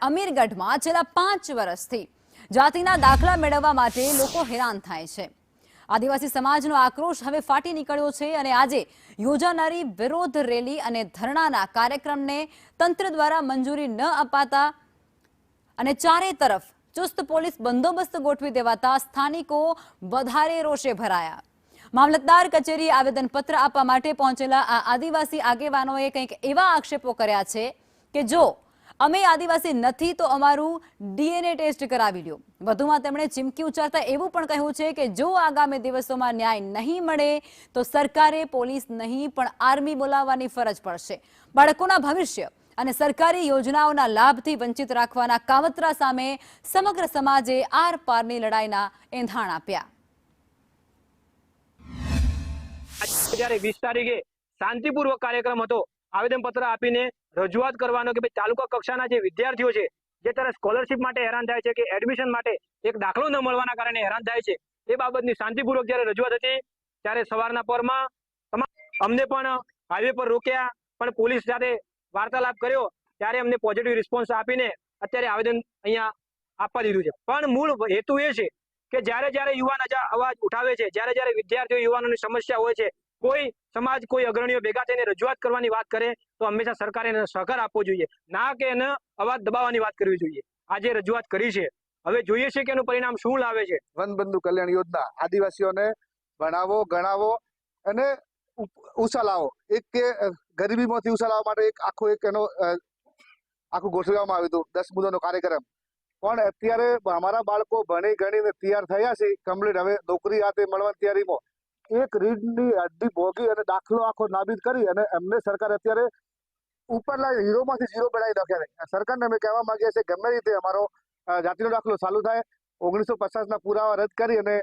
અમીરગઢમાં છેલ્લા 5 વર્ષથી જાતિના દાખલા મેળવવા માટે લોકો હેરાન થાય છે। આદિવાસી સમાજનો આક્રોશ હવે ફાટી નીકળ્યો છે અને આજે યોજાનારી વિરોધ રેલી અને ધરણાના કાર્યક્રમને તંત્ર દ્વારા મંજૂરી ન અપાતા અને ચારે તરફ ચુસ્ત પોલીસ બંદોબસ્ત ગોઠવી દેવાતા સ્થાનિકો વધારે રોષે ભરાયા। મામલતદાર કચેરી આવેદનપત્ર આપવા માટે પહોંચેલા આ આદિવાસી આગેવાનોએ કંઈક એવા આક્ષેપો કર્યા છે કે જો અમે આદિવાસી નથી તો અમારું ડીએનએ ટેસ્ટ કરાવી લ્યો। વધુમાં તેમણે ચીમકી ઉચ્ચારતા એવું પણ કહ્યું છે કે જો આગામી દિવસોમાં ન્યાય નહીં મળે તો સરકારે પોલીસ નહીં પણ આર્મી બોલાવવાની ફરજ પડશે। બાળકોના ભવિષ્ય અને સરકારી યોજનાઓના લાભથી વંચિત રાખવાના કાવતરા સામે સમગ્ર સમાજે આર પારની લડાઈના એંધાણ આપ્યા। જ્યારે 20 તારીખે શાંતિપૂર્વક કાર્યક્રમ હતો, આવેદનપત્ર આપીને રજૂઆત કરવાનો કે ભાઈ તાલુકા કક્ષાના જે વિદ્યાર્થીઓ છે જે ત્યારે સ્કોલરશિપ માટે હેરાન થાય છે કે એડમિશન માટે એક દાખલો ન મળવાના કારણે હેરાન થાય છે, એ બાબતની શાંતિપૂર્વક જ્યારે રજૂઆત હતી ત્યારે સવારના પરમાં અમને પણ હાઈવે પર રોક્યા, પણ પોલીસ સાથે વાર્તાલાપ કર્યો ત્યારે અમને પોઝિટિવ રિસ્પોન્સ આપીને અત્યારે આવેદન અહીંયા આપવા દીધું છે। પણ મૂળ હેતુ એ છે કે જ્યારે યુવાન અવાજ ઉઠાવે છે, જ્યારે વિદ્યાર્થીઓ યુવાનોની સમસ્યા હોય છે, કોઈ સમાજ કોઈ અગ્રણીઓ ભેગા થઈને રજૂઆત કરવાની વાત કરે તો હંમેશા સરકારે એને સહકાર આપવો જોઈએ, ના કે એને અવાજ દબાવવાની વાત કરવી જોઈએ। આજે રજૂઆત કરી છે, હવે જોઈએ છે કે એનું પરિણામ શું લાવે છે। વનબંધુ કલ્યાણ યોજના આદિવાસીઓને ભણાવો ગણાવો અને ઉછાલાવો, એક કે ગરીબીમાંથી ઉછાલવા માટે એક આખું ગોઠવવામાં આવ્યું હતું 10 મુદ્દાનો કાર્યક્રમ। પણ અત્યારે અમારા બાળકો ભણી ગણીને તૈયાર થયા છે કમ્પ્લીટ, હવે નોકરી હાથે મળવાની તૈયારીમાં એક રીડની હડ્ડી ભોગી અને દાખલો આખો નાબીદ કરી અને એમને સરકાર અત્યારે ઉપરના હીરોમાંથી ઝીરો બનાવી નાખ્યા છે। સરકારને અમે કહેવા માંગીએ છીએ ગમે રીતે અમારો જાતિનો દાખલો ચાલુ થાય, 1950ના પુરાવા રદ કરી અને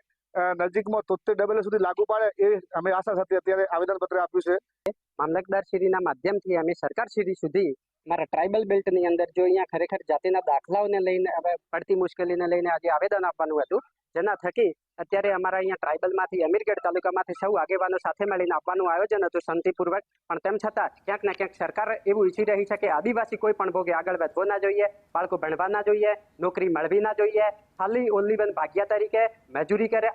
નજીકમાં 73 સુધી લાગુ પાડે એ અમે આશા સાથે અત્યારે આવેદનપત્ર આપ્યું છે। મામલતદાર શ્રીના માધ્યમથી અમે સરકાર શ્રી સુધી મારા ટ્રાઇબલ બેલ્ટની અંદર જો અહીંયા ખરેખર જાતિના દાખલાઓને લઈને હવે પડતી મુશ્કેલીને લઈને આજે આવેદન આપવાનું હતું, જેના થકી અત્યારે અમારા અહીંયા ટ્રાઇબલમાંથી અમીરગઢ તાલુકામાંથી સૌ આગેવાનો સાથે મળીને આપવાનું આયોજન હતું શાંતિપૂર્વક। પણ તેમ છતાં ક્યાંક ને ક્યાંક સરકાર એવું ઈચ્છી રહી છે કે આદિવાસી કોઈ પણ ભોગે આગળ વધવો ના જોઈએ, બાળકો ભણવા ના જોઈએ, નોકરી મળવી ના જોઈએ, ખાલી ઓનલી વન ભાગ્યા તરીકે મજૂરી કરે